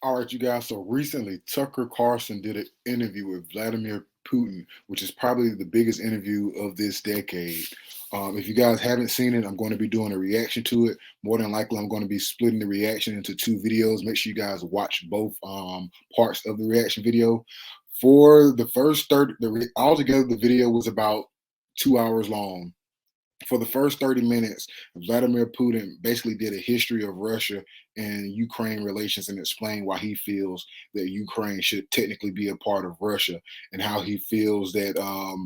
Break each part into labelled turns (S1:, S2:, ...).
S1: All right, you guys. So recently, Tucker Carlson did an interview with Vladimir Putin, which is probably the biggest interview of this decade. If you guys haven't seen it, I'm going to be doing a reaction to it. More than likely, I'm going to be splitting the reaction into two videos. Make sure you guys watch both parts of the reaction video. For the first 30, altogether, the video was about 2 hours long. For the first 30 minutes, Vladimir Putin basically did a history of Russia and Ukraine relations and explained why he feels that Ukraine should technically be a part of Russia and how he feels that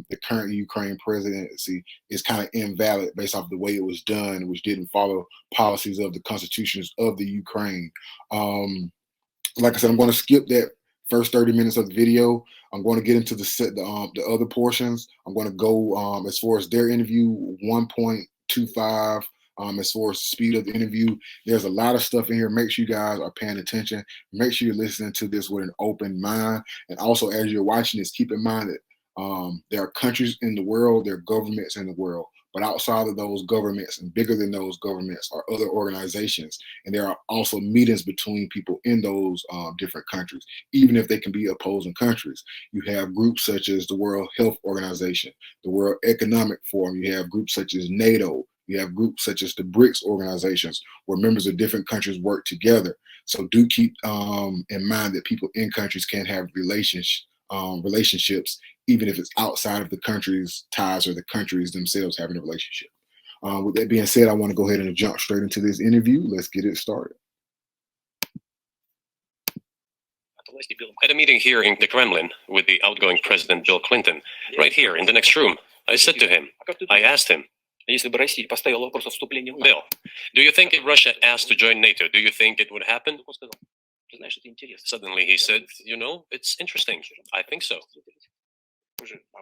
S1: the current Ukraine presidency is kind of invalid based off the way it was done, which didn't follow policies of the constitutions of the Ukraine. Like I said, I'm going to skip that first 30 minutes of the video. I'm going to get into the other portions. I'm going to go as far as their interview 1.25. As far as the speed of the interview, there's a lot of stuff in here. Make sure you guys are paying attention. Make sure you're listening to this with an open mind. And also, as you're watching this, keep in mind that there are countries in the world, there are governments in the world. But outside of those governments and bigger than those governments are other organizations. And there are also meetings between people in those different countries, even if they can be opposing countries. You have groups such as the World Health Organization, the World Economic Forum. You have groups such as Nato. You have groups such as the BRICS organizations, where members of different countries work together. So do keep in mind that people in countries can have relationships, even if it's outside of the country's ties or the countries themselves having a relationship. With that being said, I want to go ahead and jump straight into this interview. Let's get it started.
S2: At a meeting here in the Kremlin with the outgoing President Bill Clinton, right here in the next room, I said to him, I asked him, Bill, do you think if Russia asked to join NATO, do you think it would happen? Suddenly he said, you know, it's interesting. I think so.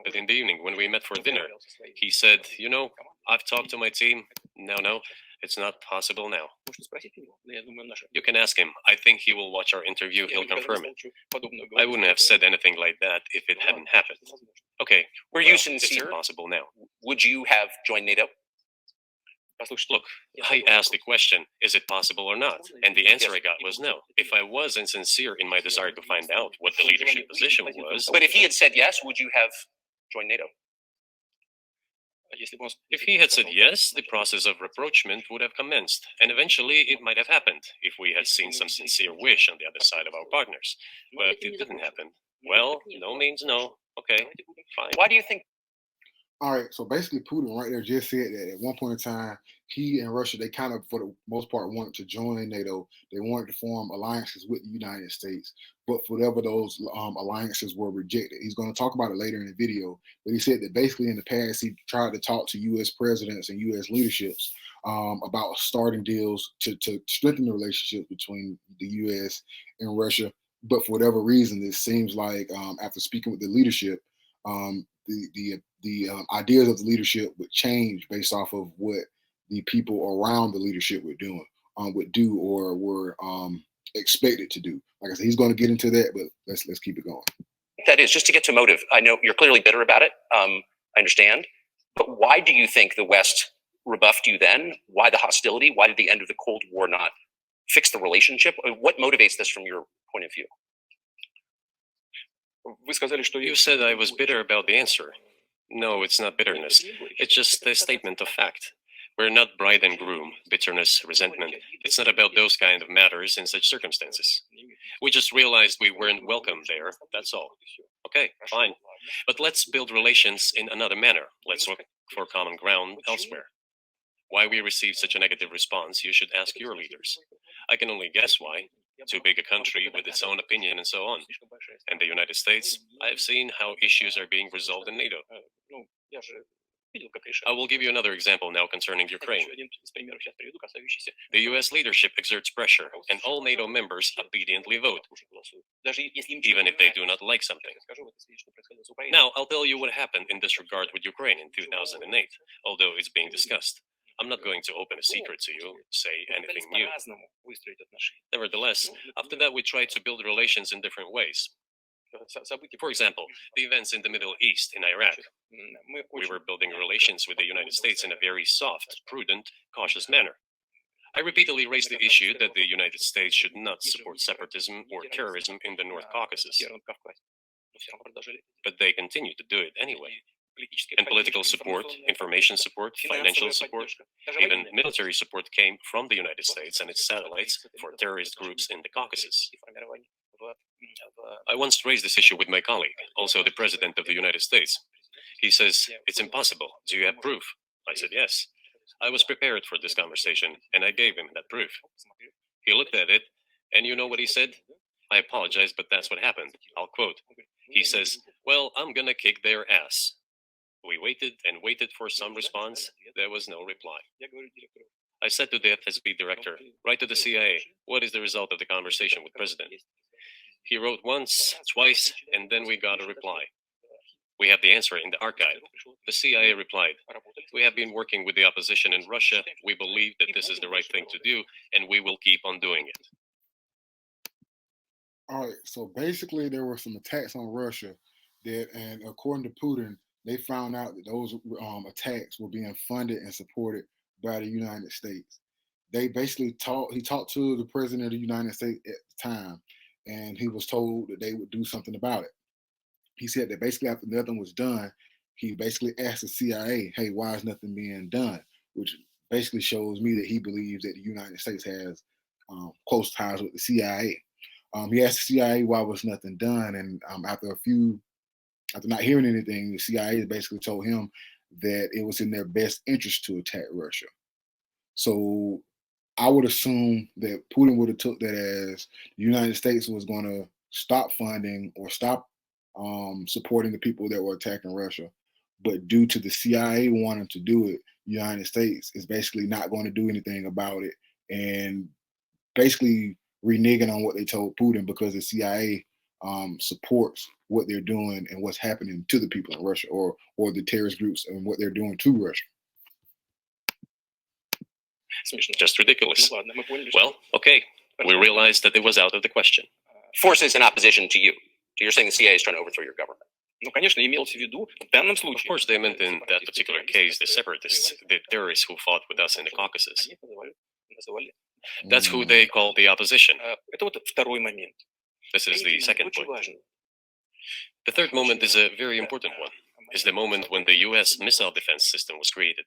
S2: But in the evening, when we met for dinner, he said, you know, I've talked to my team. No, it's not possible now. You can ask him. I think he will watch our interview. He'll confirm it. I wouldn't have said anything like that if it hadn't happened. Okay,
S3: were you sincere?
S2: It's possible now.
S3: Would you have joined NATO?
S2: Look, I asked the question, is it possible or not? And the answer I got was no. If I was insincere in my desire to find out what the leadership position was...
S3: But if he had said yes, would you have joined NATO?
S2: If he had said yes, the process of rapprochement would have commenced, and eventually it might have happened if we had seen some sincere wish on the other side of our partners. But it didn't happen. Well, no means no. Okay, fine.
S3: Why do you think?
S1: All right, so basically Putin right there just said that at one point in time, he and Russia, they kind of, for the most part, wanted to join NATO. They wanted to form alliances with the United States. But for whatever those alliances were rejected. He's going to talk about it later in the video. But he said that basically in the past, he tried to talk to U.S. presidents and U.S. leaderships about starting deals to strengthen the relationship between the U.S. and Russia. But for whatever reason, it seems like after speaking with the leadership, the ideas of the leadership would change based off of what the people around the leadership would do or were expected to do. Like I said, he's going to get into that, but let's keep it going.
S3: That is just to get to motive. I know you're clearly bitter about it. I understand, but why do you think the West rebuffed you then? Why the hostility? Why did the end of the Cold War not fix the relationship? What motivates this from your point of view?
S2: You said I was bitter about the answer. No, it's not bitterness. It's just a statement of fact. We're not bride and groom, bitterness, resentment. It's not about those kind of matters in such circumstances. We just realized we weren't welcome there, that's all. Okay, fine. But let's build relations in another manner. Let's look for common ground elsewhere. Why we received such a negative response, you should ask your leaders. I can only guess why. Too big a country with its own opinion and so on. And the United States, I have seen how issues are being resolved in NATO. I will give you another example now concerning Ukraine. The US leadership exerts pressure, and all NATO members obediently vote, even if they do not like something. Now, I'll tell you what happened in this regard with Ukraine in 2008, although it's being discussed. I'm not going to open a secret to you, say anything new. Nevertheless, after that we tried to build relations in different ways. For example, the events in the Middle East, in Iraq. We were building relations with the United States in a very soft, prudent, cautious manner. I repeatedly raised the issue that the United States should not support separatism or terrorism in the North Caucasus, but they continue to do it anyway. And political support, information support, financial support, even military support came from the United States and its satellites for terrorist groups in the Caucasus. I once raised this issue with my colleague, also the President of the United States. He says, "It's impossible. Do you have proof?" I said, "Yes." I was prepared for this conversation, and I gave him that proof. He looked at it, and you know what he said? "I apologize, but that's what happened." I'll quote. He says, "Well, I'm gonna kick their ass." We waited and waited for some response. There was no reply. I said to the FSB director, "Write to the CIA, what is the result of the conversation with President?" He wrote once, twice, and then we got a reply. We have the answer in the archive. The CIA replied, "We have been working with the opposition in Russia. We believe that this is the right thing to do, and we will keep on doing it."
S1: All right, so basically there were some attacks on Russia and according to Putin, they found out that those attacks were being funded and supported by the United States. They basically he talked to the president of the United States at the time, and he was told that they would do something about it. He said that basically after nothing was done, he basically asked the CIA, "Hey, why is nothing being done?" Which basically shows me that he believes that the United States has close ties with the CIA. He asked the CIA why was nothing done, and after not hearing anything, the CIA basically told him that it was in their best interest to attack Russia. So I would assume that Putin would have took that as the United States was going to stop funding or stop supporting the people that were attacking Russia. But due to the CIA wanting to do it, the United States is basically not going to do anything about it and basically reneging on what they told Putin because the CIA supports what they're doing and what's happening to the people in Russia or the terrorist groups and what they're doing to Russia.
S2: Just ridiculous. Well, okay, we realized that it was out of the question.
S3: Forces in opposition to you. So you're saying the CIA is trying to overthrow your government.
S2: Of course, they meant in that particular case the separatists, the terrorists who fought with us in the Caucasus. That's who they call the opposition. This is the second point. The third moment is a very important one. Is the moment when the US missile defense system was created.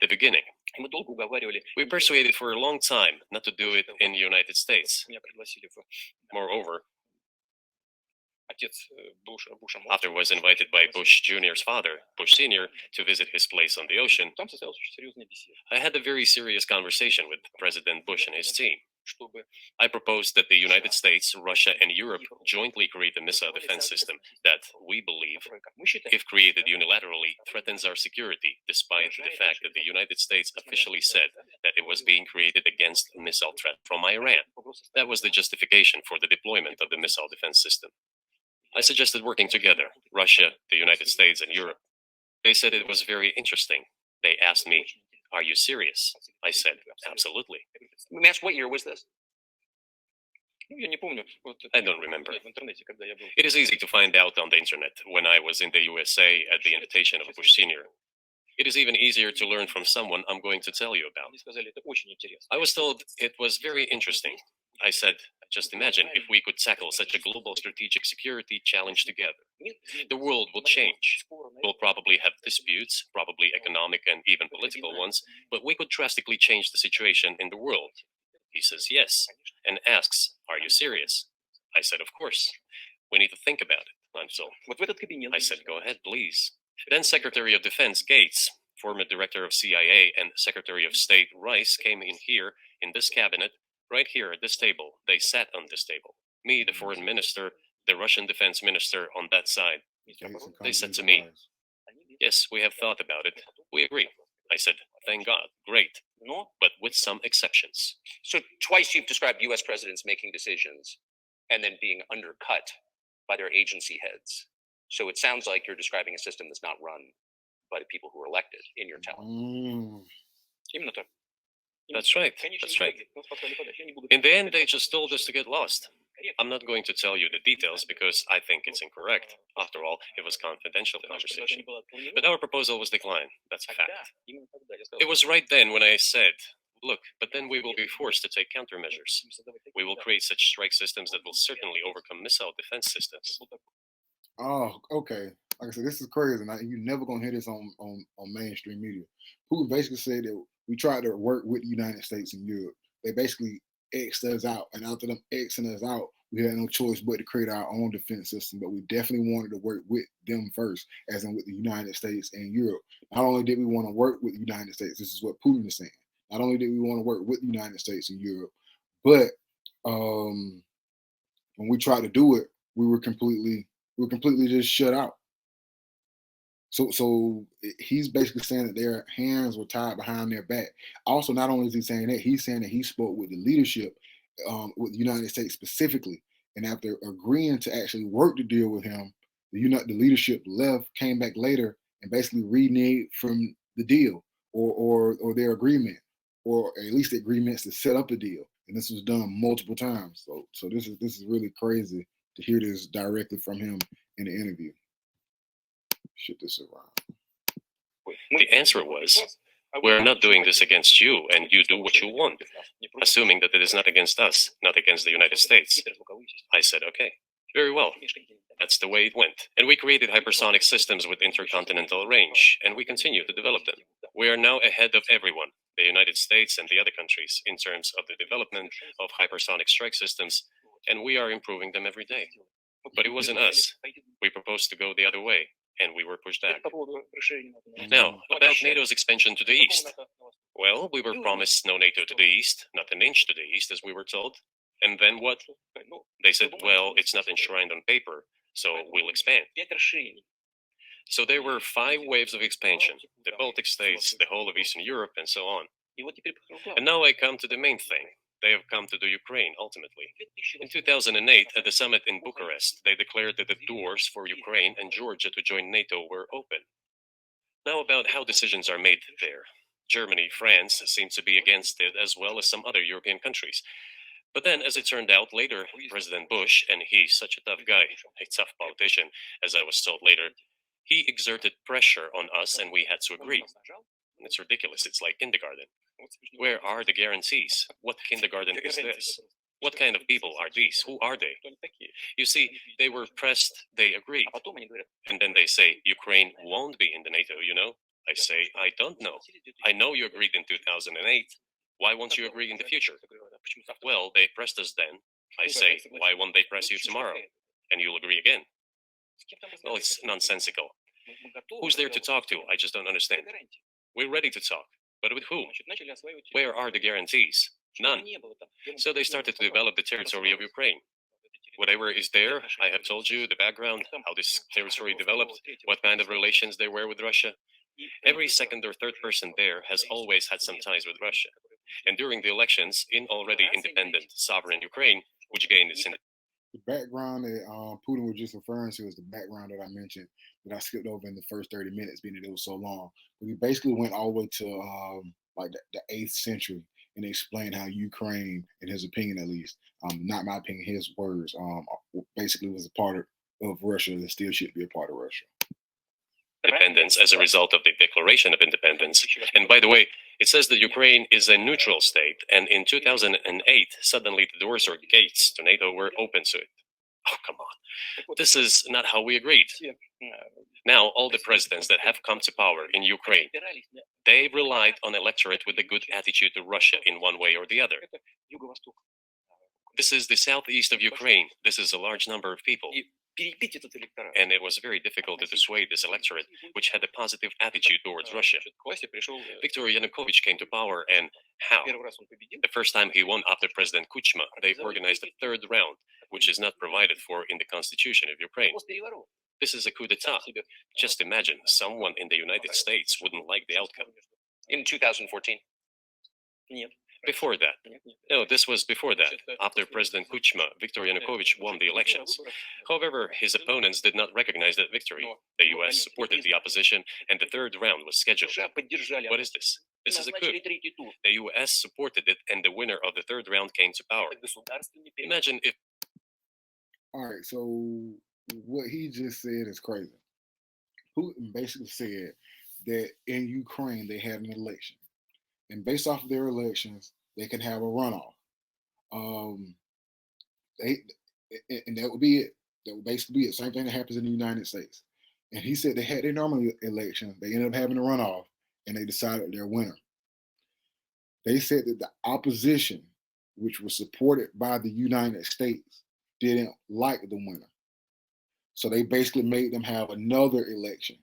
S2: The beginning. We persuaded for a long time not to do it in the United States. Moreover, after I was invited by Bush Jr.'s father, Bush Sr., to visit his place on the ocean, I had a very serious conversation with President Bush and his team. I proposed that the United States, Russia, and Europe jointly create a missile defense system that, we believe, if created unilaterally, threatens our security, despite the fact that the United States officially said that it was being created against a missile threat from Iran. That was the justification for the deployment of the missile defense system. I suggested working together, Russia, the United States, and Europe. They said it was very interesting. They asked me, "Are you serious?" I said, "Absolutely."
S3: Let me ask, what year was this?
S2: I don't remember. It is easy to find out on the internet when I was in the USA at the invitation of Bush Sr. It is even easier to learn from someone I'm going to tell you about. I was told it was very interesting. I said, just imagine if we could tackle such a global strategic security challenge together. The world will change. We'll probably have disputes, probably economic and even political ones, but we could drastically change the situation in the world. He says yes, and asks, "Are you serious?" I said, "Of course. We need to think about it." So I said, "Go ahead, please." Then Secretary of Defense Gates, former director of CIA, and Secretary of State Rice came in here, in this cabinet, right here at this table. They sat on this table. Me, the foreign minister, the Russian defense minister on that side. They said to me, "Yes, we have thought about it. We agree." I said, "Thank God, great, but with some exceptions."
S3: So twice you've described US presidents making decisions and then being undercut by their agency heads. So it sounds like you're describing a system that's not run by the people who are elected in your telling.
S2: That's right. That's right. In the end, they just told us to get lost. I'm not going to tell you the details because I think it's incorrect. After all, it was confidential conversation. But our proposal was declined. That's a fact. It was right then when I said, Look, but then we will be forced to take countermeasures. We will create such strike systems that will certainly overcome missile defense systems.
S1: Oh, okay. Like I said, this is crazy. Now, you're never gonna hear this on mainstream media. Putin basically said that we tried to work with the United States and Europe. They basically X'd us out, and after them Xing us out, we had no choice but to create our own defense system. But we definitely wanted to work with them first, as in with the United States and Europe. Not only did we want to work with the United States, this is what Putin is saying. Not only did we want to work with the United States and Europe, but when we tried to do it, we were completely just shut out. So he's basically saying that their hands were tied behind their back. Also, not only is he saying that, he's saying that he spoke with the leadership, with the United States specifically, and after agreeing to actually work the deal with him, the leadership left, came back later, and basically reneged from the deal or their agreement, or at least the agreements to set up the deal. And this was done multiple times. So this is really crazy to hear this directly from him in the interview. Shit this around.
S2: The answer was, we're not doing this against you, and you do what you want, assuming that it is not against us, not against the United States. I said, okay, very well. That's the way it went. And we created hypersonic systems with intercontinental range, and we continue to develop them. We are now ahead of everyone, the United States and the other countries, in terms of the development of hypersonic strike systems, and we are improving them every day. But it wasn't us. We proposed to go the other way, and we were pushed back. Now, about NATO's expansion to the east. Well, we were promised no NATO to the east, not an inch to the east, as we were told. And then what? They said, well, it's not enshrined on paper, so we'll expand. So there were 5 waves of expansion, the Baltic states, the whole of Eastern Europe, and so on. And now I come to the main thing. They have come to the Ukraine, ultimately. In 2008, at the summit in Bucharest, they declared that the doors for Ukraine and Georgia to join NATO were open. Now about how decisions are made there. Germany, France seem to be against it, as well as some other European countries. But then, as it turned out later, President Bush, and he's such a tough guy, a tough politician, as I was told later, he exerted pressure on us and we had to agree. It's ridiculous. It's like kindergarten. Where are the guarantees? What kindergarten is this? What kind of people are these? Who are they? You see, they were pressed, they agreed. And then they say, Ukraine won't be in the NATO, you know? I say, I don't know. I know you agreed in 2008. Why won't you agree in the future? Well, they pressed us then. I say, why won't they press you tomorrow? And you'll agree again. Well, it's nonsensical. Who's there to talk to? I just don't understand. We're ready to talk. But with whom? Where are the guarantees? None. So they started to develop the territory of Ukraine. Whatever is there, I have told you the background, how this territory developed, what kind of relations there were with Russia. Every second or third person there has always had some ties with Russia. And during the elections in already independent, sovereign Ukraine, which gained its
S1: the background that Putin was just referring to is the background that I mentioned that I skipped over in the first 30 minutes, being that it was so long. But he basically went all the way to like the 8th century and explained how Ukraine, in his opinion at least, not my opinion, his words, basically was a part of Russia that still should be a part of Russia.
S2: Independence as a result of the Declaration of Independence. And by the way, it says that Ukraine is a neutral state, and in 2008, suddenly the doors or gates to NATO were open to it. Oh, come on. This is not how we agreed. Now, all the presidents that have come to power in Ukraine, they relied on electorate with a good attitude to Russia in one way or the other. This is the southeast of Ukraine. This is a large number of people. And it was very difficult to dissuade this electorate, which had a positive attitude towards Russia. Viktor Yanukovych came to power, and how? The first time he won after President Kuchma, they organized a 3rd round, which is not provided for in the constitution of Ukraine. This is a coup d'etat. Just imagine, someone in the United States wouldn't like the outcome.
S3: In 2014?
S2: Before that. No, this was before that. After President Kuchma, Viktor Yanukovych won the elections. However, his opponents did not recognize that victory. The US supported the opposition, and the 3rd round was scheduled. What is this? This is a coup. The US supported it, and the winner of the 3rd round came to power. Imagine if...
S1: All right, so what he just said is crazy. Putin basically said that in Ukraine they had an election. and based off of their elections, they can have a runoff. They and that would be it. That would basically be it. Same thing that happens in the United States. And he said they had their normal election. They ended up having a runoff, and they decided their winner. They said that the opposition, which was supported by the United States, didn't like the winner. So they basically made them have another election,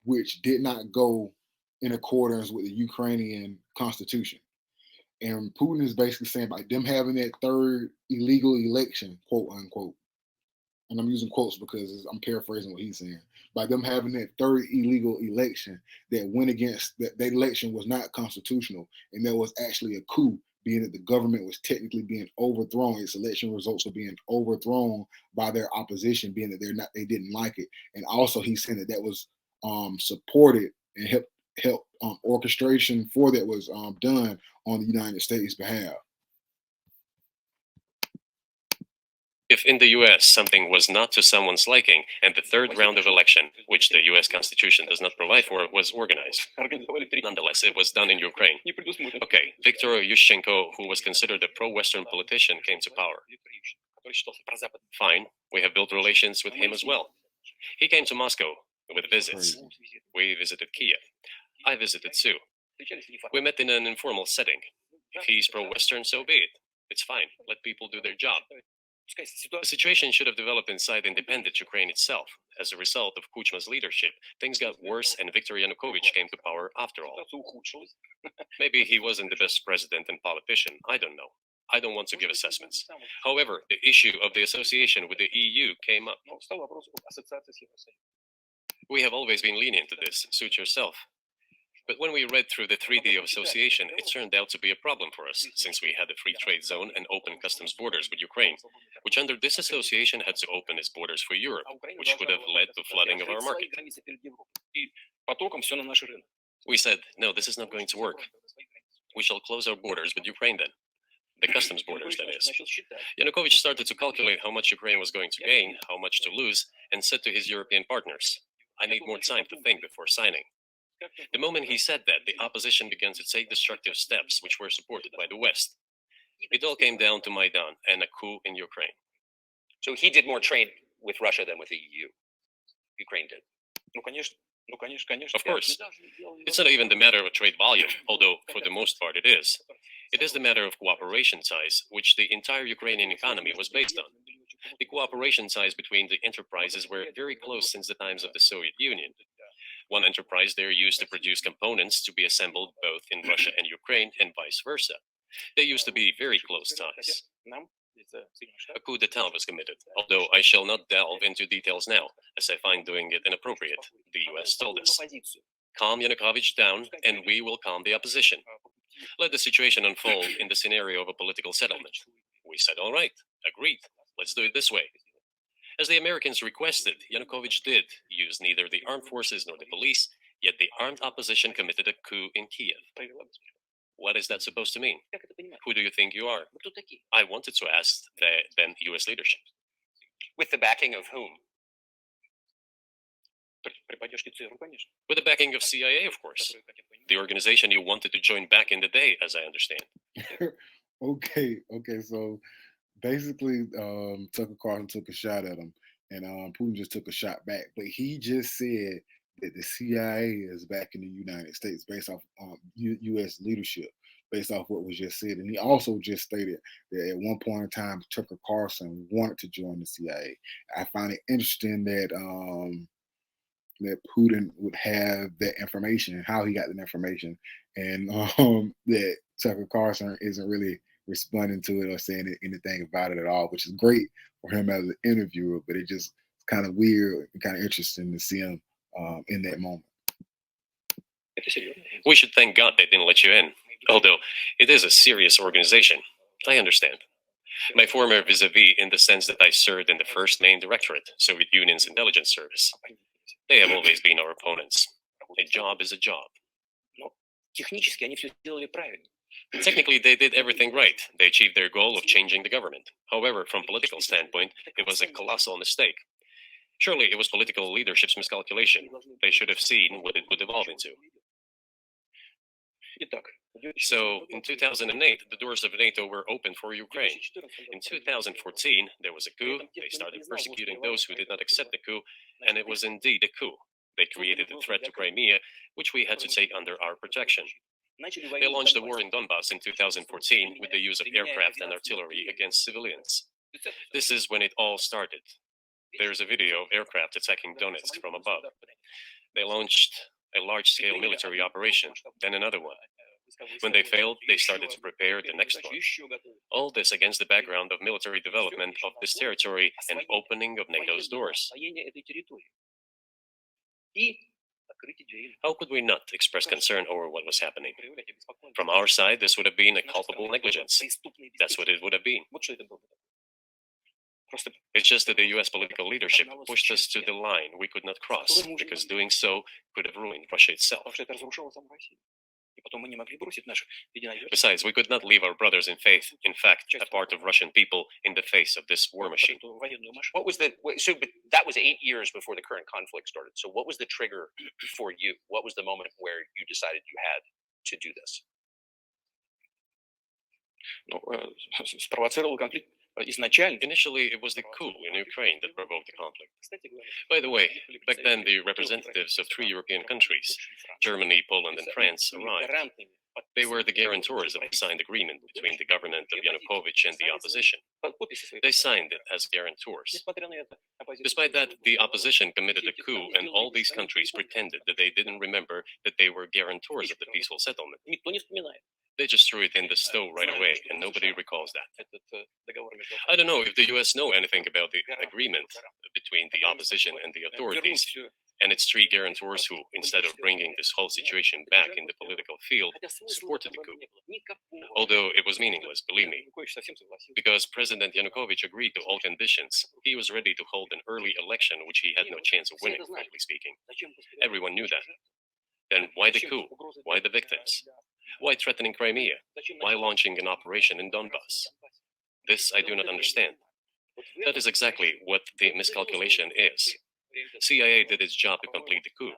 S1: which did not go in accordance with the Ukrainian constitution. And Putin is basically saying by them having that third illegal election, quote unquote, and I'm using quotes because I'm paraphrasing what he's saying, by them having that third illegal election that went against, that election was not constitutional, and there was actually a coup, being that the government was technically being overthrown. Its election results were being overthrown by their opposition, being that they didn't like it. And also he's saying that was supported and help orchestration for that was done on the United States behalf.
S2: If in the US something was not to someone's liking, and the third round of election, which the US Constitution does not provide for, was organized, nonetheless, it was done in Ukraine. Okay, Viktor Yushchenko, who was considered a pro-Western politician, came to power. Fine, we have built relations with him as well. He came to Moscow with visits. We visited Kiev. I visited too. We met in an informal setting. If he's pro-Western, so be it. It's fine. Let people do their job. The situation should have developed inside independent Ukraine itself. As a result of Kuchma's leadership, things got worse and Viktor Yanukovych came to power after all. Maybe he wasn't the best president and politician, I don't know. I don't want to give assessments. However, the issue of the association with the EU came up. We have always been lenient to this, suit yourself. But when we read through the treaty of association, it turned out to be a problem for us, since we had a free trade zone and open customs borders with Ukraine, which under this association had to open its borders for Europe, which would have led to flooding of our market. We said, no, this is not going to work. We shall close our borders with Ukraine then. The customs borders, that is. Yanukovych started to calculate how much Ukraine was going to gain, how much to lose, and said to his European partners, I need more time to think before signing. The moment he said that, the opposition began to take destructive steps which were supported by the West. It all came down to Maidan and a coup in Ukraine.
S3: So he did more trade with Russia than with the EU. Ukraine did.
S2: Of course. It's not even the matter of trade volume, although for the most part it is. It is the matter of cooperation ties, which the entire Ukrainian economy was based on. The cooperation ties between the enterprises were very close since the times of the Soviet Union. One enterprise there used to produce components to be assembled both in Russia and Ukraine and vice versa. They used to be very close ties. A coup d'etat was committed, although I shall not delve into details now, as I find doing it inappropriate, the US told us. Calm Yanukovych down, and we will calm the opposition. Let the situation unfold in the scenario of a political settlement. We said, all right, agreed, let's do it this way. As the Americans requested, Yanukovych did use neither the armed forces nor the police, yet the armed opposition committed a coup in Kiev. What is that supposed to mean? Who do you think you are? I wanted to ask the then US leadership.
S3: With the backing of whom?
S2: With the backing of CIA, of course. The organization you wanted to join back in the day, as I understand.
S1: Okay, so basically, Tucker Carlson took a shot at him, and Putin just took a shot back. But he just said that the CIA is back in the United States based off U.S. leadership, based off what was just said. And he also just stated that at one point in time, Tucker Carlson wanted to join the CIA. I find it interesting that that Putin would have that information, how he got that information, and that Tucker Carlson isn't really responding to it or saying anything about it at all, which is great for him as an interviewer, but it just it's kind of weird and kind of interesting to see him in that moment.
S2: We should thank God they didn't let you in, although it is a serious organization. I understand. My former vis-a-vis in the sense that I served in the first main directorate, Soviet Union's intelligence service. They have always been our opponents. A job is a job. Technically, they did everything right. They achieved their goal of changing the government. However, from political standpoint, it was a colossal mistake. Surely it was political leadership's miscalculation. They should have seen what it would evolve into. So in 2008, the doors of NATO were open for Ukraine. In 2014, there was a coup. They started persecuting those who did not accept the coup, and it was indeed a coup. They created a threat to Crimea, which we had to take under our protection. They launched a war in Donbass in 2014 with the use of aircraft and artillery against civilians. This is when it all started. There's a video of aircraft attacking Donetsk from above. They launched a large-scale military operation, then another one. When they failed, they started to prepare the next one. All this against the background of military development of this territory and opening of NATO's doors. How could we not express concern over what was happening? From our side, this would have been a culpable negligence. That's what it would have been. It's just that the US political leadership pushed us to the line we could not cross, because doing so could have ruined Russia itself. Besides, we could not leave our brothers in faith, in fact, a part of Russian people, in the face of this war machine.
S3: What was but that was 8 years before the current conflict started. So what was the trigger for you? What was the moment where you decided you had to do this?
S4: Спровоцировал конфликт изначально.
S2: Initially, it was the coup in Ukraine that provoked the conflict. By the way, back then the representatives of 3 European countries, Germany, Poland, and France, arrived. They were the guarantors of the signed agreement between the government of Yanukovych and the opposition. They signed it as guarantors. Despite that, the opposition committed a coup, and all these countries pretended that they didn't remember that they were guarantors of the peaceful settlement. They just threw it in the stove right away, and nobody recalls that. I don't know if the US know anything about the agreement between the opposition and the authorities, and its 3 guarantors who, instead of bringing this whole situation back in the political field, supported the coup. Although it was meaningless, believe me, because President Yanukovych agreed to all conditions. He was ready to hold an early election, which he had no chance of winning, frankly speaking. Everyone knew that. Then why the coup? Why the victims? Why threatening Crimea? Why launching an operation in Donbass? This I do not understand. That is exactly what the miscalculation is. CIA did its job to complete the coup.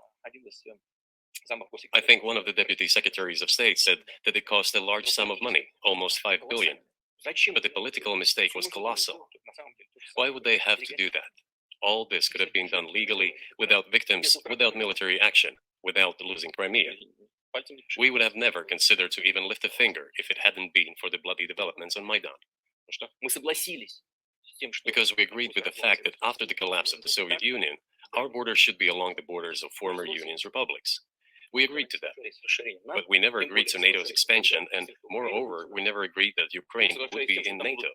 S2: I think one of the deputy secretaries of state said that it cost a large sum of money, almost 5 billion. But the political mistake was colossal. Why would they have to do that? All this could have been done legally, without victims, without military action, without losing Crimea. We would have never considered to even lift a finger if it hadn't been for the bloody developments on Maidan. Because we agreed with the fact that after the collapse of the Soviet Union, our borders should be along the borders of former Union's republics. We agreed to that, but we never agreed to NATO's expansion, and moreover, we never agreed that Ukraine would be in NATO.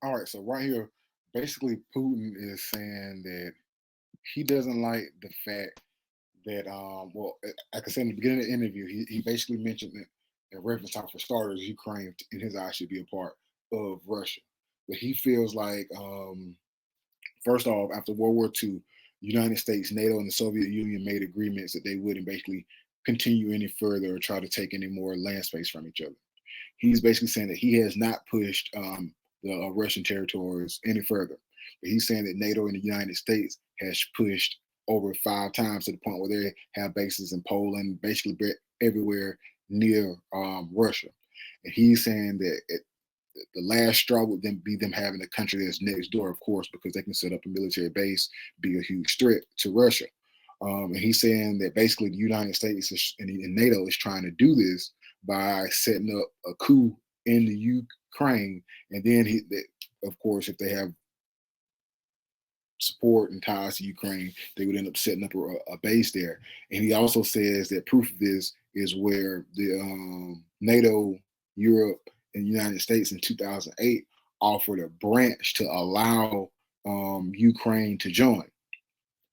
S1: All right, so right here, basically Putin is saying that he doesn't like the fact that, well, like I said in the beginning of the interview, he basically mentioned that in reference time, for starters, Ukraine, in his eyes, should be a part of Russia. But he feels like, first off, after World War II, the United States, NATO, and the Soviet Union made agreements that they wouldn't basically continue any further or try to take any more land space from each other. He's basically saying that he has not pushed the Russian territories any further. But he's saying that NATO and the United States has pushed over 5 times to the point where they have bases in Poland, basically everywhere near Russia. And he's saying that the last straw would then be them having a country that's next door, of course, because they can set up a military base, be a huge threat to Russia. And he's saying that basically the United States and NATO is trying to do this by setting up a coup in the Ukraine. And then, of course, if they have support and ties to Ukraine, they would end up setting up a base there. And he also says that proof of this is where the NATO, Europe, and the United States in 2008 offered a branch to allow Ukraine to join.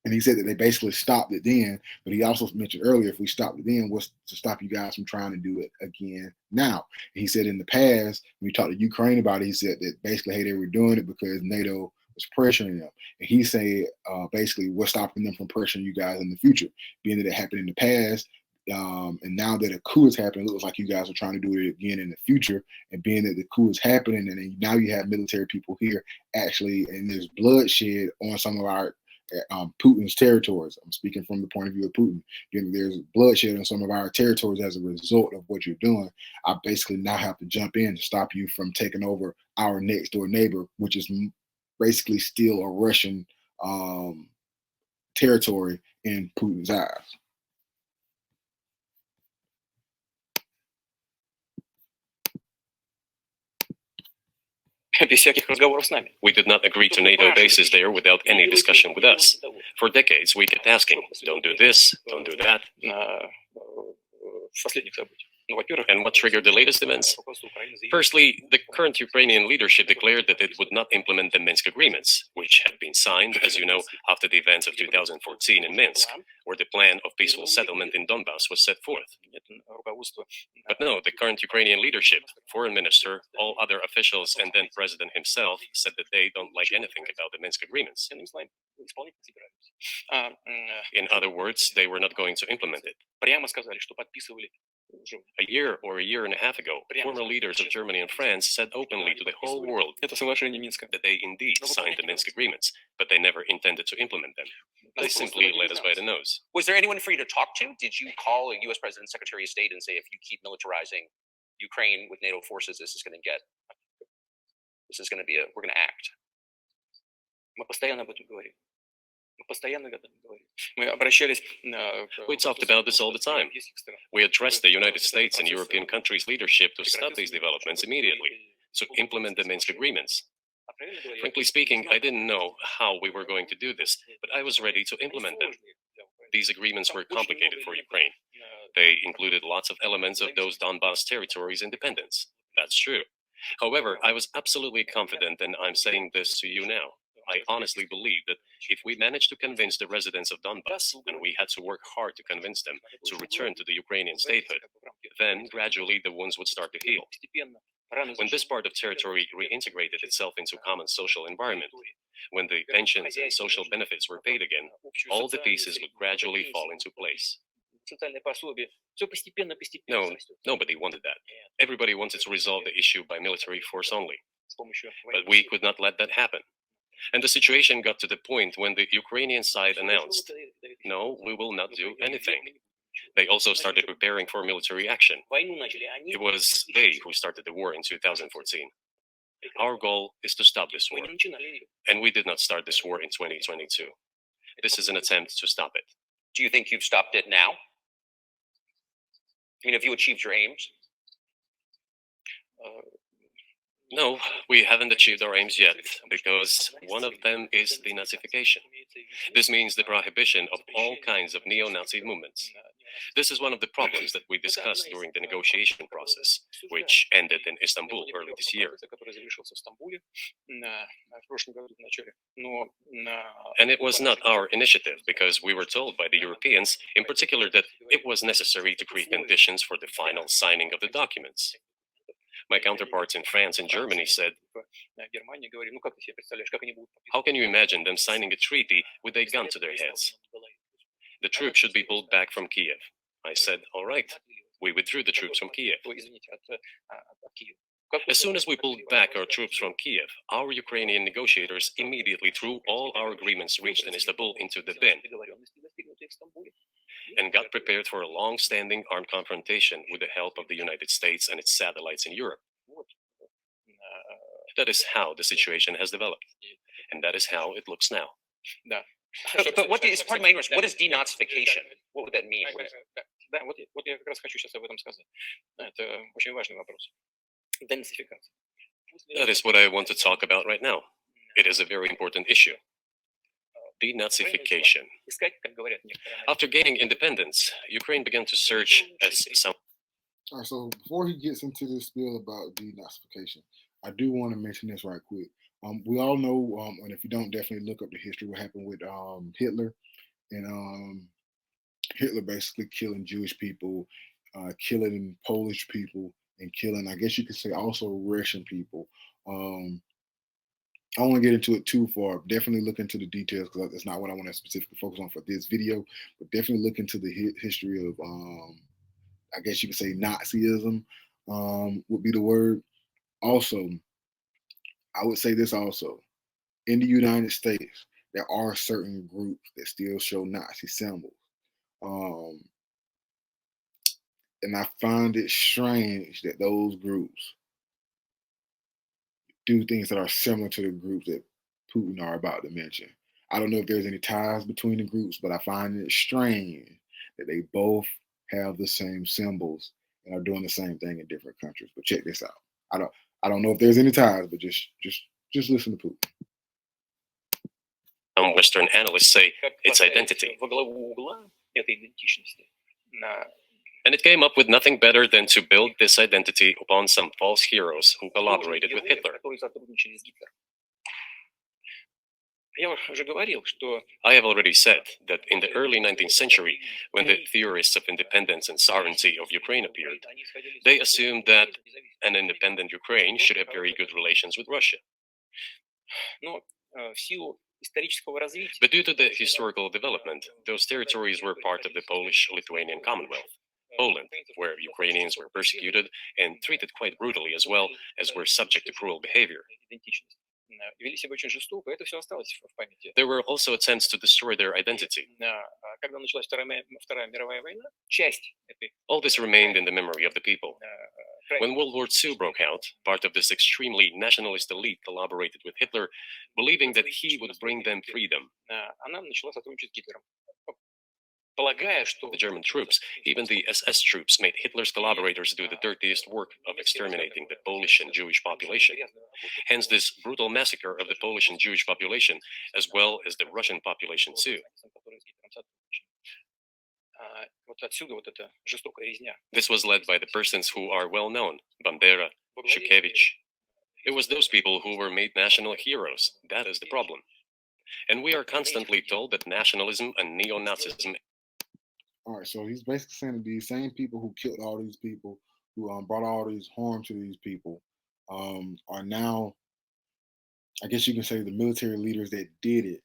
S1: And he said that they basically stopped it then, but he also mentioned earlier, if we stopped it then, what's to stop you guys from trying to do it again now? And he said in the past, when we talked to Ukraine about it, he said that basically, hey, they were doing it because NATO was pressuring them. And he said basically, what's stopping them from pressuring you guys in the future? Being that it happened in the past, and now that a coup is happening, it looks like you guys are trying to do it again in the future. And being that the coup is happening, and now you have military people here actually, and there's bloodshed on some of our Putin's territories. I'm speaking from the point of view of Putin. There's bloodshed on some of our territories as a result of what you're doing. I basically now have to jump in to stop you from taking over our next door neighbor, which is basically still a Russian territory in Putin's eyes.
S3: Без всяких разговоров с нами.
S2: We did not agree to NATO bases there without any discussion with us. For decades, we kept asking, don't do this, don't do that.
S3: С последних событий. Ну, во-первых,
S2: And what triggered the latest events? Firstly, the current Ukrainian leadership declared that it would not implement the Minsk agreements, which had been signed, as you know, after the events of 2014 in Minsk, where the plan of peaceful settlement in Donbass was set forth. But no, the current Ukrainian leadership, foreign minister, all other officials, and then president himself said that they don't like anything about the Minsk agreements. In other words, they were not going to implement it.
S3: Прямо сказали, что подписывали.
S2: A year or a year and a half ago, former leaders of Germany and France said openly to the whole world that they indeed signed the Minsk agreements, but they never intended to implement them. They simply led us by the nose.
S3: Was there anyone for you to talk to? Did you call a U.S. President, Secretary of State, and say, if you keep militarizing Ukraine with NATO forces, this is going to be we're going to act? Мы постоянно об этом говорим.
S2: We talked about this all the time. We addressed the United States and European countries' leadership to stop these developments immediately, to implement the Minsk agreements. Frankly speaking, I didn't know how we were going to do this, but I was ready to implement them. These agreements were complicated for Ukraine. They included lots of elements of those Donbass territories' independence. That's true. However, I was absolutely confident, and I'm saying this to you now. I honestly believe that if we managed to convince the residents of Donbass, and we had to work hard to convince them to return to the Ukrainian statehood, then gradually the wounds would start to heal. When this part of territory reintegrated itself into common social environment, when the pensions and social benefits were paid again, all the pieces would gradually fall into place. No, nobody wanted that. Everybody wanted to resolve the issue by military force only. But we could not let that happen. And the situation got to the point when the Ukrainian side announced, no, we will not do anything. They also started preparing for military action. It was they who started the war in 2014. Our goal is to stop this war. And we did not start this war in 2022. This is an attempt to stop it.
S3: Do you think you've stopped it now? I mean, have you achieved your aims?
S2: No, we haven't achieved our aims yet, because one of them is de-nazification. This means the prohibition of all kinds of neo-Nazi movements. This is one of the problems that we discussed during the negotiation process, which ended in Istanbul early this year. And it was not our initiative, because we were told by the Europeans, in particular, that it was necessary to create conditions for the final signing of the documents. My counterparts in France and Germany said, how can you imagine them signing a treaty with a gun to their heads? The troops should be pulled back from Kiev. I said, all right. We withdrew the troops from Kiev. As soon as we pulled back our troops from Kiev, our Ukrainian negotiators immediately threw all our agreements reached in Istanbul into the bin and got prepared for a long-standing armed confrontation with the help of the United States and its satellites in Europe. That is how the situation has developed, and that is how it looks now.
S3: But what is, pardon my ignorance, what is de-nazification? What would that mean?
S4: Вот я как раз хочу сейчас об этом сказать. Это очень важный вопрос. Денацификация.
S2: That is what I want to talk about right now. It is a very important issue. De-nazification. After gaining independence, Ukraine began to search as some.
S1: All right, so before he gets into this spiel about denazification, I do want to mention this right quick. We all know, and if you don't, definitely look up the history what happened with Hitler, and Hitler basically killing Jewish people, killing Polish people, and killing, I guess you could say, also Russian people. I won't get into it too far. Definitely look into the details, because that's not what I want to specifically focus on for this video. But definitely look into the history of, I guess you could say, Nazism would be the word. Also, I would say this also. In the United States, there are certain groups that still show Nazi symbols. And I find it strange that those groups do things that are similar to the groups that Putin are about to mention. I don't know if there's any ties between the groups, but I find it strange that they both have the same symbols and are doing the same thing in different countries. But check this out. I don't know if there's any ties, but just listen to Putin.
S2: Western analysts say it's identity. And it came up with nothing better than to build this identity upon some false heroes who collaborated with Hitler. I have already said that in the early 19th century, when the theorists of independence and sovereignty of Ukraine appeared, they assumed that an independent Ukraine should have very good relations with Russia. But due to the historical development, those territories were part of the Polish-Lithuanian Commonwealth, Poland, where Ukrainians were persecuted and treated quite brutally, as well as were subject to cruel behavior. There were also attempts to destroy their identity. All this remained in the memory of the people. When World War II broke out, part of this extremely nationalist elite collaborated with Hitler, believing that he would bring them freedom. The German troops, even the SS troops, made Hitler's collaborators do the dirtiest work of exterminating the Polish and Jewish population. Hence this brutal massacre of the Polish and Jewish population, as well as the Russian population too. This was led by the persons who are well known, Bandera, Shukevich. It was those people who were made national heroes. That is the problem. And we are constantly told that nationalism and neo-Nazism.
S1: All right, so he's basically saying that these same people who killed all these people, who brought all these harm to these people, are now, I guess you can say, the military leaders that did it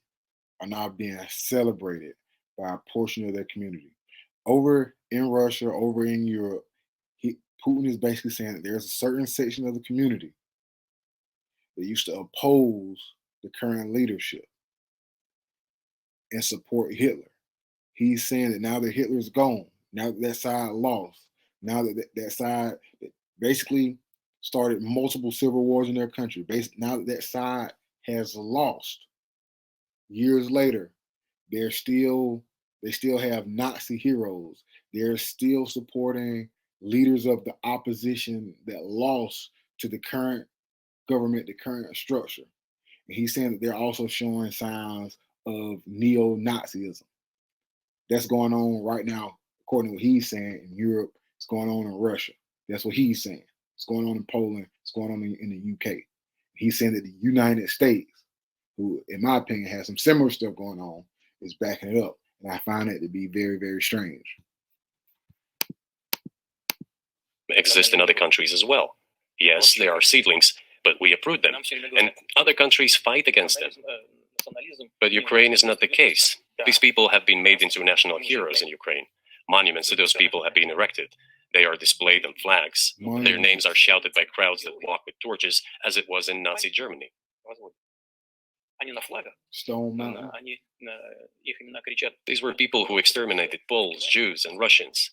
S1: are now being celebrated by a portion of their community. Over in Russia, over in Europe, Putin is basically saying that there's a certain section of the community that used to oppose the current leadership and support Hitler. He's saying that now that Hitler's gone, now that side lost, now that that side basically started multiple civil wars in their country, now that side has lost, years later, they still have Nazi heroes. They're still supporting leaders of the opposition that lost to the current government, the current structure. And he's saying that they're also showing signs of neo-Nazism. That's going on right now, according to what he's saying, in Europe. It's going on in Russia. That's what he's saying. It's going on in Poland. It's going on in the UK. He's saying that the United States, who, in my opinion, has some similar stuff going on, is backing it up. And I find that to be very, very strange.
S2: Exist in other countries as well. Yes, they are seedlings, but we uproot them. And other countries fight against them. But Ukraine is not the case. These people have been made into national heroes in Ukraine. Monuments to those people have been erected. They are displayed on flags. Their names are shouted by crowds that walk with torches, as it was in Nazi Germany.
S1: Stone Mountain.
S2: These were people who exterminated Poles, Jews, and Russians.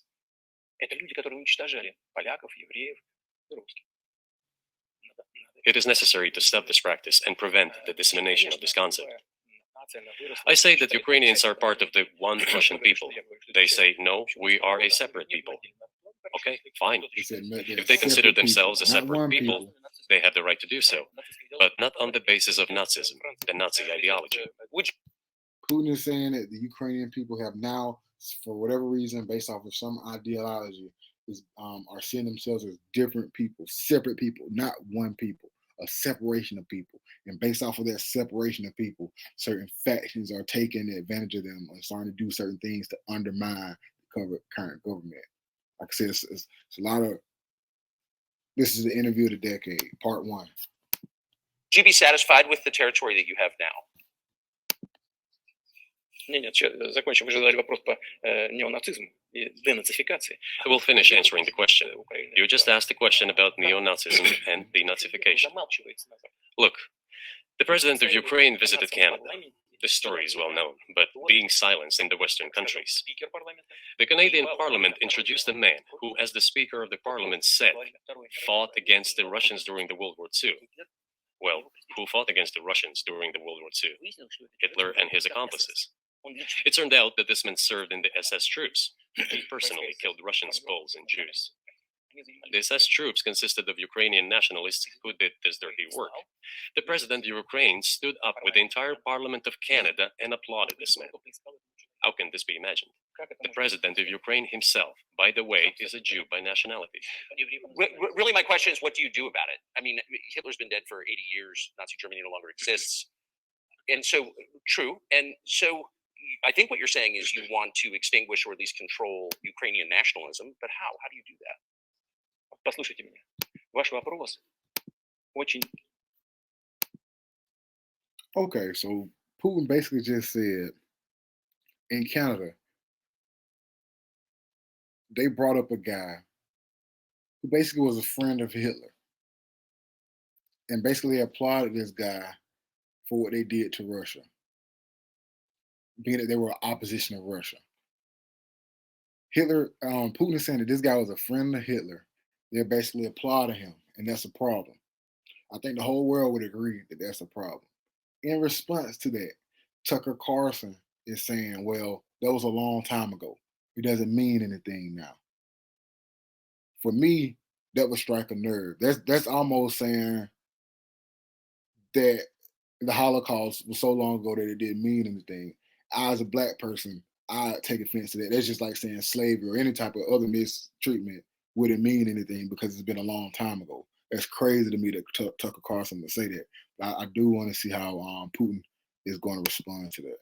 S2: It is necessary to stop this practice and prevent the dissemination of this concept. I say that Ukrainians are part of the one Russian people. They say, no, we are a separate people. Okay, fine. If they consider themselves a separate people, they have the right to do so, but not on the basis of Nazism, the Nazi ideology.
S1: Putin is saying that the Ukrainian people have now, for whatever reason, based off of some ideology, are seeing themselves as different people, separate people, not one people, a separation of people. And based off of that separation of people, certain factions are taking advantage of them and starting to do certain things to undermine the current government. Like I said, it's a lot of, this is the interview of the decade, part 1.
S3: Would you be satisfied with the territory that you have now?
S4: Нет, закончим. Вы задали вопрос по неонацизму и денацификации.
S2: I will finish answering the question. You just asked a question about neo-Nazism and de-nazification. Look, the president of Ukraine visited Canada. The story is well known, but being silenced in the Western countries. The Canadian Parliament introduced a man who, as the Speaker of the Parliament said, fought against the Russians during the World War II. Well, who fought against the Russians during the World War II? Hitler and his accomplices. It turned out that this man served in the SS troops. He personally killed Russians, Poles, and Jews. The SS troops consisted of Ukrainian nationalists who did this dirty work. The president of Ukraine stood up with the entire Parliament of Canada and applauded this man. How can this be imagined? The president of Ukraine himself, by the way, is a Jew by nationality.
S3: Really, my question is, what do you do about it? I mean, Hitler's been dead for 80 years. Nazi Germany no longer exists. And so, true. And so I think what you're saying is you want to extinguish or at least control Ukrainian nationalism. But how? How do you do that?
S4: Послушайте меня. Ваш вопрос очень...
S1: Okay, so Putin basically just said in Canada, they brought up a guy who basically was a friend of Hitler and basically applauded this guy for what they did to Russia, being that they were opposition of Russia. Putin is saying that this guy was a friend of Hitler. They're basically applauding him, and that's a problem. I think the whole world would agree that that's a problem. In response to that, Tucker Carlson is saying, well, that was a long time ago. It doesn't mean anything now. For me, that would strike a nerve. That's almost saying that the Holocaust was so long ago that it didn't mean anything. I, as a black person, I take offense to that. That's just like saying slavery or any type of other mistreatment wouldn't mean anything because it's been a long time ago. That's crazy to me that Tucker Carlson would say that. But I do want to see how Putin is going to respond to that.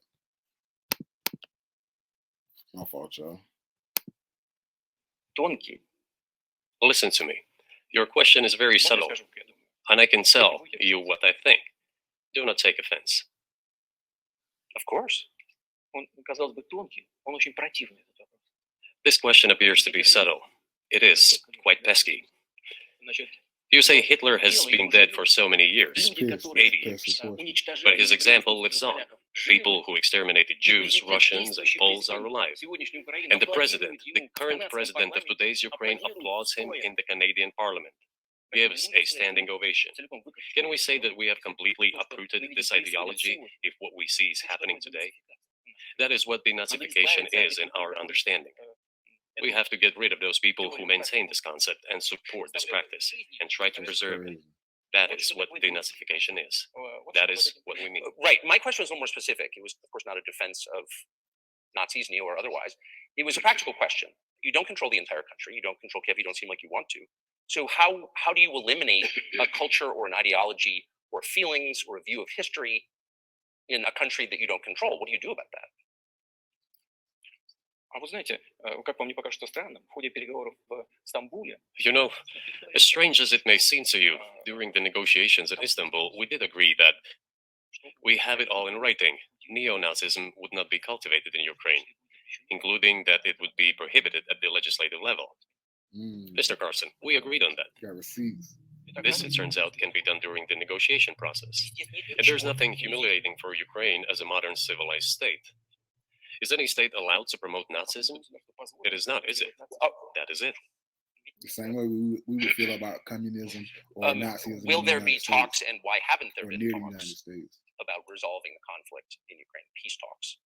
S1: My fault, y'all.
S4: Тонкий.
S2: Listen to me. Your question is very subtle, and I can tell you what I think. Do not take offense.
S3: Of course.
S4: Он, казалось бы, тонкий. Он очень противный, этот вопрос.
S2: This question appears to be subtle. It is quite pesky.
S4: Значит,
S2: You say Hitler has been dead for so many years, 80 years. But his example lives on. People who exterminated Jews, Russians, and Poles are alive. And the president, the current president of today's Ukraine, applauds him in the Canadian Parliament. Gives a standing ovation. Can we say that we have completely uprooted this ideology if what we see is happening today? That is what de-nazification is in our understanding. We have to get rid of those people who maintain this concept and support this practice and try to preserve it. That is what de-nazification is. That is what we mean.
S3: Right. My question was a little more specific. It was, of course, not a defense of Nazis, neo or otherwise. It was a practical question. You don't control the entire country. You don't control Kiev. You don't seem like you want to. So how do you eliminate a culture or an ideology or feelings or a view of history in a country that you don't control? What do you do about that?
S4: А вы знаете, как вам не покажется странным, в ходе переговоров в Стамбуле...
S2: You know, as strange as it may seem to you, during the negotiations in Istanbul, we did agree that we have it all in writing. Neo-Nazism would not be cultivated in Ukraine, including that it would be prohibited at the legislative level. Mr. Carlson, we agreed on that.
S1: Got receipts.
S2: This, it turns out, can be done during the negotiation process. And there's nothing humiliating for Ukraine as a modern civilized state. Is any state allowed to promote Nazism? It is not, is it? That is it.
S1: The same way we would feel about communism or Nazism.
S3: Will there be talks, and why haven't there been
S1: near the
S3: talks
S1: United States
S3: about resolving the conflict in Ukraine? Peace talks.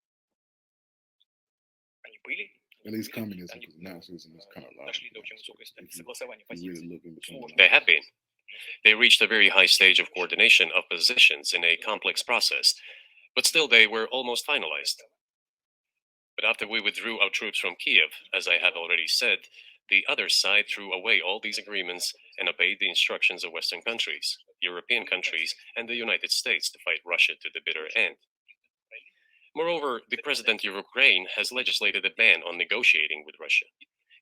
S4: Они были.
S1: At least communism, Nazism is kind of like.
S4: Дошли до очень высокой стадии согласования
S1: Really
S4: позиций.
S1: looking between
S2: They have been. They reached a very high stage of coordination of positions in a complex process, but still they were almost finalized. But after we withdrew our troops from Kiev, as I have already said, the other side threw away all these agreements and obeyed the instructions of Western countries, European countries, and the United States to fight Russia to the bitter end. Moreover, the president of Ukraine has legislated a ban on negotiating with Russia.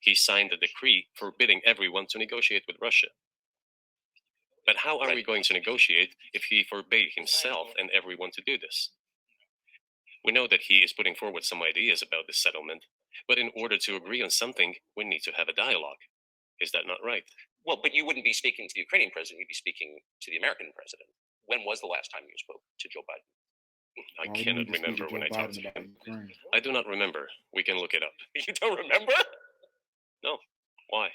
S2: He signed a decree forbidding everyone to negotiate with Russia. But how are we going to negotiate if he forbade himself and everyone to do this? We know that he is putting forward some ideas about this settlement, but in order to agree on something, we need to have a dialogue. Is that not right?
S3: Well, but you wouldn't be speaking to the Ukrainian president. You'd be speaking to the American president. When was the last time you spoke to Joe Biden?
S2: I
S1: Why would he
S2: cannot
S1: need to speak to
S2: remember when
S1: Joe
S2: I talked to
S1: Biden about
S2: him.
S1: Ukraine?
S2: I do not remember. We can look it up.
S3: You don't remember?
S2: No. Why?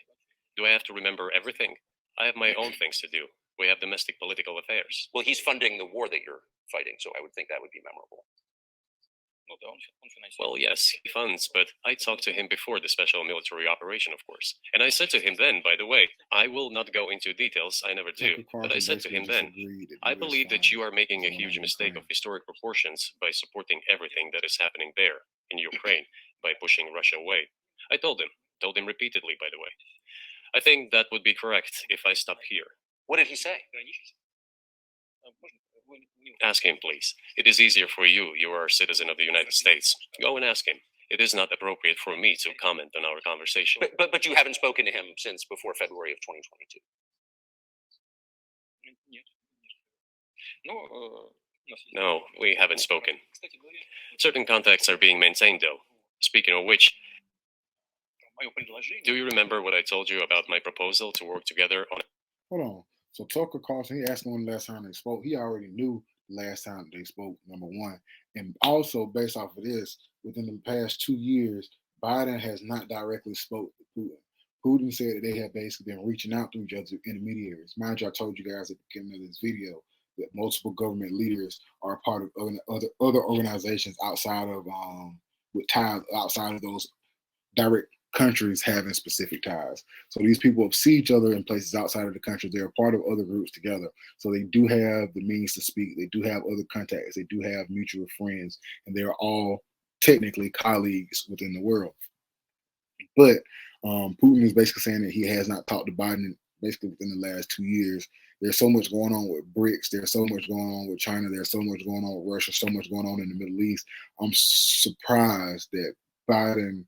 S2: Do I have to remember everything? I have my own things to do. We have domestic political affairs.
S3: Well, he's funding the war that you're fighting, so I would think that would be memorable.
S4: Ну да, он финансирует.
S2: Well, yes, he funds, but I talked to him before the special military operation, of course. And I said to him then, by the way, I will not go into details, I never do,
S1: Tucker
S2: but I
S1: Carlson
S2: said to
S1: basically
S2: him
S1: just
S2: then,
S1: agreed that
S2: I
S1: the US
S2: believe that you
S1: funds
S2: are making a
S1: what's going
S2: huge
S1: on in
S2: mistake of
S1: Ukraine.
S2: historic proportions by supporting everything that is happening there, in Ukraine, by pushing Russia away. I told him repeatedly, by the way. I think that would be correct if I stop here.
S3: What did he say?
S2: Ask him, please. It is easier for you. You are a citizen of the United States. Go and ask him. It is not appropriate for me to comment on our conversation.
S3: But you haven't spoken to him since before February of 2022.
S4: Нет. Ну, у нас есть-
S2: No, we haven't spoken.
S4: Кстати говоря,
S2: Certain contacts are being maintained, though. Speaking of which,
S4: мое предложение...
S2: do you remember what I told you about my proposal to work together on?
S1: Hold on. So Tucker Carlson, he asked him when the last time they spoke. He already knew the last time they spoke, number one. And also, based off of this, within the past 2 years, Biden has not directly spoke to Putin. Putin said that they have basically been reaching out to each other intermediaries. Mind you, I told you guys at the beginning of this video that multiple government leaders are part of other organizations outside of with ties outside of those direct countries having specific ties. So these people see each other in places outside of the country. They're part of other groups together. So they do have the means to speak. They do have other contacts. They do have mutual friends, and they're all technically colleagues within the world. But Putin is basically saying that he has not talked to Biden basically within the last 2 years. There's so much going on with BRICS. There's so much going on with China. There's so much going on with Russia. So much going on in the Middle East. I'm surprised that Biden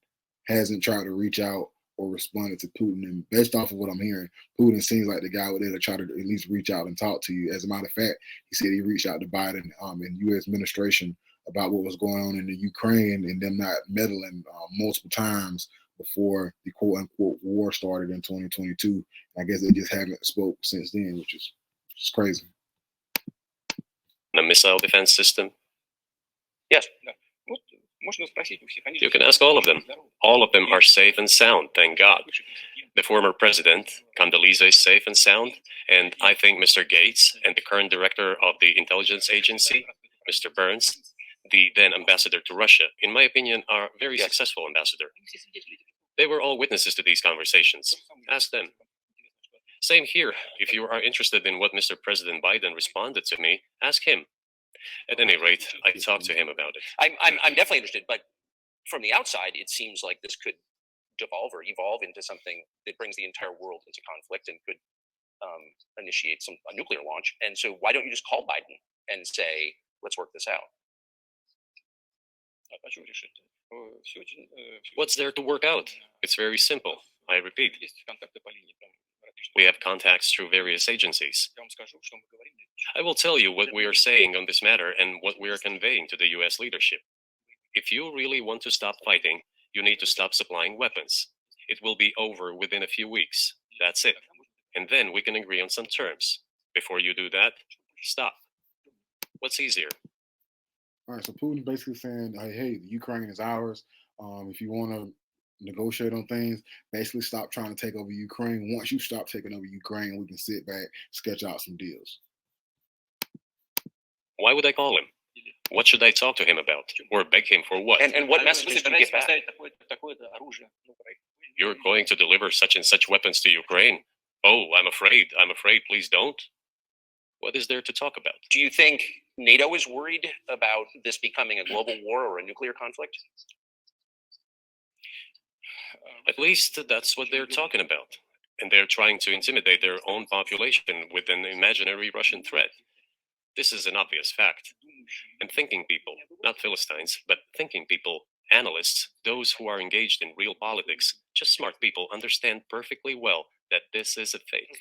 S1: hasn't tried to reach out or responded to Putin. And based off of what I'm hearing, Putin seems like the guy with there to try to at least reach out and talk to you. As a matter of fact, he said he reached out to Biden and U.S. administration about what was going on in the Ukraine and them not meddling multiple times before the quote unquote war started in 2022. I guess they just haven't spoke since then, which is crazy.
S2: A missile defense system?
S3: Yes.
S4: Да. Вот можно спросить у всех. Они
S2: You
S4: же
S2: can ask all of them.
S4: здоровы.
S2: All of them are safe and sound, thank God.
S4: Бывший президент.
S2: The former president, Condoleezza, is safe and sound, and I think Mr. Gates and the current director of the intelligence agency, Mr. Burns, the then ambassador to Russia, in my opinion, are very
S3: Yes.
S2: successful ambassador.
S4: Они все свидетели.
S2: They were all witnesses to these conversations. Ask them. Same here. If you are interested in what Mr. President Biden responded to me, ask him. At any rate, I talked to him about it.
S3: I'm definitely interested, but from the outside, it seems like this could devolve or evolve into something that brings the entire world into conflict and could initiate a nuclear launch. And so, why don't you just call Biden and say, "Let's work this out"?
S4: А что решить? Все очень...
S2: What's there to work out? It's very simple. I repeat,
S4: Есть контакты по линии там различных.
S2: we have contacts through various agencies.
S4: Я вам скажу, что мы говорим.
S2: I will tell you what we are saying on this matter and what we are conveying to the US leadership. If you really want to stop fighting, you need to stop supplying weapons. It will be over within a few weeks. That's it. And then we can agree on some terms. Before you do that, stop. What's easier?
S1: All right, so Putin's basically saying, hey, the Ukraine is ours. If you want to negotiate on things, basically stop trying to take over Ukraine. Once you stop taking over Ukraine, we can sit back, sketch out some deals.
S2: Why would I call him? What should I talk to him about? Or beg him for what?
S3: And what messages do you get back?
S4: Такое-то оружие на Украину.
S2: You're going to deliver such and such weapons to Ukraine? Oh, I'm afraid. Please don't. What is there to talk about?
S3: Do you think NATO is worried about this becoming a global war or a nuclear conflict?
S2: At least that's what they're talking about. And they're trying to intimidate their own population with an imaginary Russian threat. This is an obvious fact. And thinking people, not Philistines, but thinking people, analysts, those who are engaged in real politics, just smart people, understand perfectly well that this is a fake.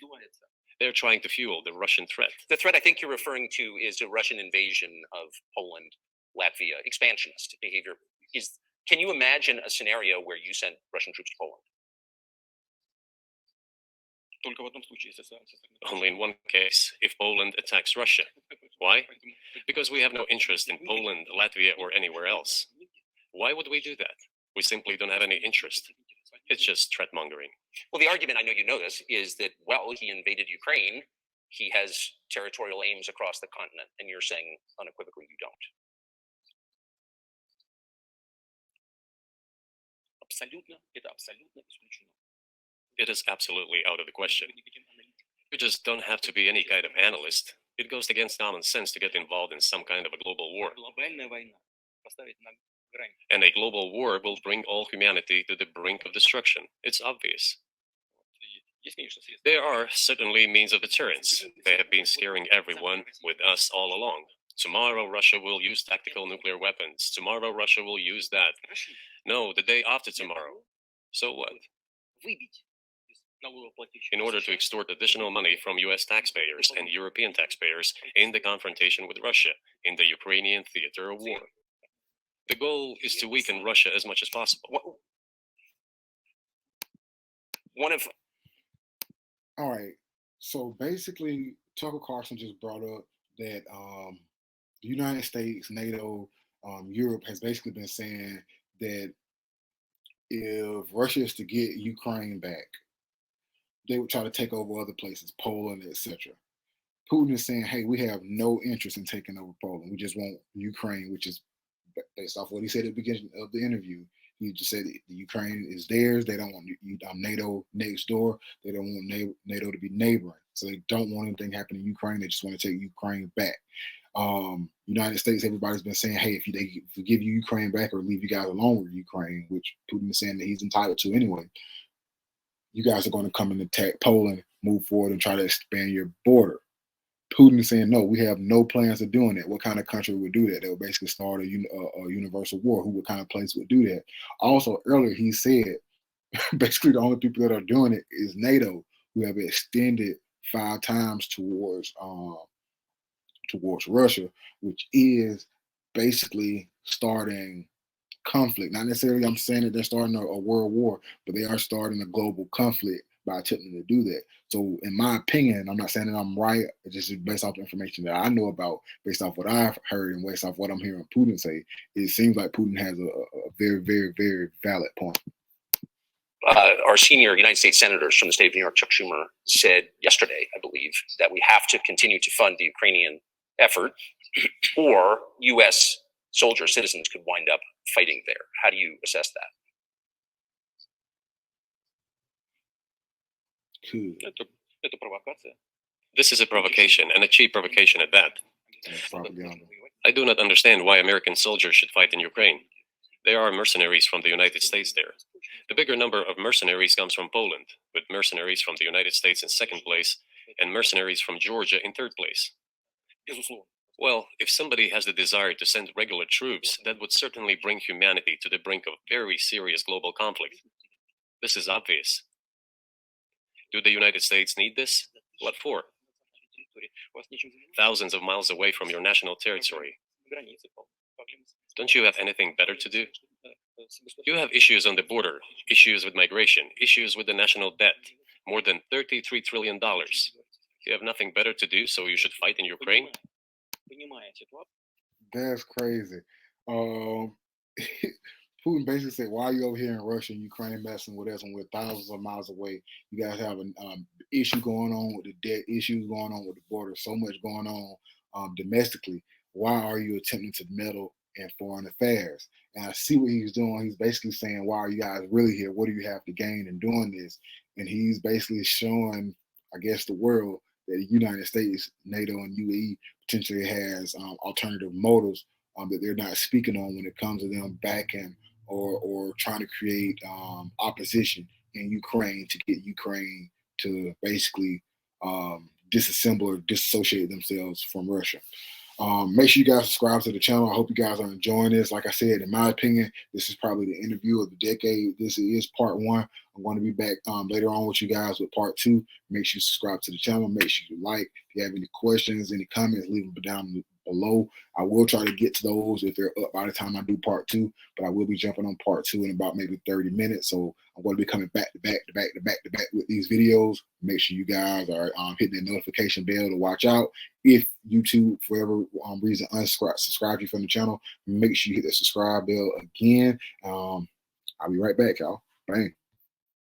S2: They're trying to fuel the Russian threat.
S3: The threat I think you're referring to is a Russian invasion of Poland, Latvia, expansionist behavior. Can you imagine a scenario where you sent Russian troops to Poland?
S4: Только в одном случае, если санкции.
S2: Only in one case, if Poland attacks Russia. Why? Because we have no interest in Poland, Latvia, or anywhere else. Why would we do that? We simply don't have any interest. It's just threat mongering.
S3: Well, the argument, I know you know this, is that, well, he invaded Ukraine. He has territorial aims across the continent. And you're saying unequivocally you don't.
S2: It is absolutely out of the question. You just don't have to be any kind of analyst. It goes against common sense to get involved in some kind of a global war. And a global war will bring all humanity to the brink of destruction. It's obvious. There are certainly means of deterrence. They have been scaring everyone, with us all along. Tomorrow Russia will use tactical nuclear weapons. Tomorrow Russia will use that. No, the day after tomorrow. So what? In order to extort additional money from US taxpayers and European taxpayers in the confrontation with Russia, in the Ukrainian theater of war. The goal is to weaken Russia as much as possible.
S1: All right. So basically, Tucker Carlson just brought up that the United States, NATO, Europe has basically been saying that if Russia is to get Ukraine back, they would try to take over other places, Poland, etc. Putin is saying, hey, we have no interest in taking over Poland. We just want Ukraine, which is based off what he said at the beginning of the interview. He just said the Ukraine is theirs. They don't want NATO next door. They don't want NATO to be neighboring. So they don't want anything happening in Ukraine. They just want to take Ukraine back. United States, everybody's been saying, hey, if they give you Ukraine back or leave you guys alone with Ukraine, which Putin is saying that he's entitled to anyway, you guys are going to come and attack Poland, move forward and try to expand your border. Putin is saying, no, we have no plans of doing that. What kind of country would do that? They would basically start a universal war. What kind of place would do that? Also, earlier he said, basically the only people that are doing it is NATO, who have extended 5 times towards Russia, which is basically starting conflict. Not necessarily I'm saying that they're starting a world war, but they are starting a global conflict by attempting to do that. So in my opinion, I'm not saying that I'm right, it's just based off the information that I know about, based off what I've heard and based off what I'm hearing Putin say, it seems like Putin has a very, very, very valid point.
S3: Our senior United States senators from the state of New York, Chuck Schumer, said yesterday, I believe, that we have to continue to fund the Ukrainian effort, or U.S. soldiers, citizens could wind up fighting there. How do you assess that?
S2: This is a provocation, and a cheap provocation at that. I do not understand why American soldiers should fight in Ukraine. There are mercenaries from the United States there. The bigger number of mercenaries comes from Poland, with mercenaries from the United States in second place, and mercenaries from Georgia in third place. Well, if somebody has the desire to send regular troops, that would certainly bring humanity to the brink of very serious global conflict. This is obvious. Do the United States need this? What for? Thousands of miles away from your national territory. Don't you have anything better to do? You have issues on the border, issues with migration, issues with the national debt, more than $33 trillion. You have nothing better to do, so you should fight in Ukraine?
S1: That's crazy. Putin basically said, why are you over here in Russia and Ukraine messing with us when we're thousands of miles away? You guys have an issue going on with the debt, issues going on with the border, so much going on domestically. Why are you attempting to meddle in foreign affairs? And I see what he's doing. He's basically saying, why are you guys really here? What do you have to gain in doing this? And he's basically showing, I guess, the world that the United States, NATO, and UAE potentially has alternative motives that they're not speaking on when it comes to them backing or trying to create opposition in Ukraine to get Ukraine to basically disassemble or disassociate themselves from Russia. Make sure you guys subscribe to the channel. I hope you guys are enjoying this. Like I said, in my opinion, this is probably the interview of the decade. This is part 1. I'm going to be back later on with you guys with part 2. Make sure you subscribe to the channel. Make sure you like. If you have any questions, any comments, leave them down below. I will try to get to those if they're up by the time I do part 2, but I will be jumping on part 2 in about maybe 30 minutes. So I'm going to be coming back to back with these videos. Make sure you guys are hitting the notification bell to watch out. If YouTube, for whatever reason, unsubscribe you from the channel, make sure you hit that subscribe bell again. I'll be right back, y'all. Bang.